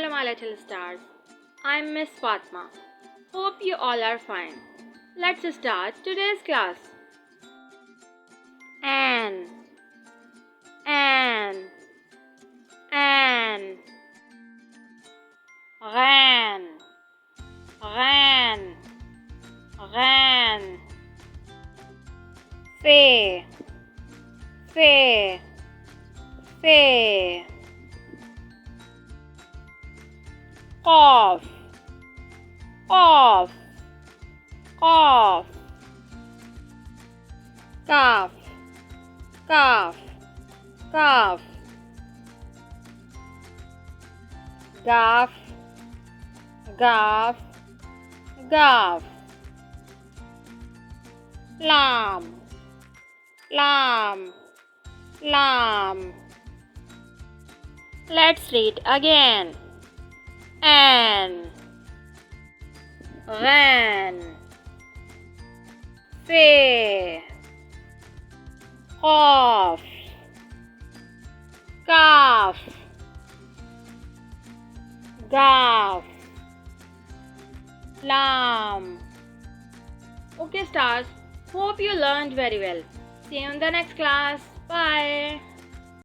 Hello my little stars, I'm Miss Fatma. Hope you all are fine. Let's start today's class. An, an, an. Ghan, ghan, ghan. Fe, fe, fe. Qaf, qaf, qaf. Kaf, kaf, kaf. Gaf, gaf, gaf. Lam, lam, lam. Let's read again. An, ghan, fe, qaf, kaf, gaf, lam. Okay stars, hope you learned very well. See you in the next class. Bye.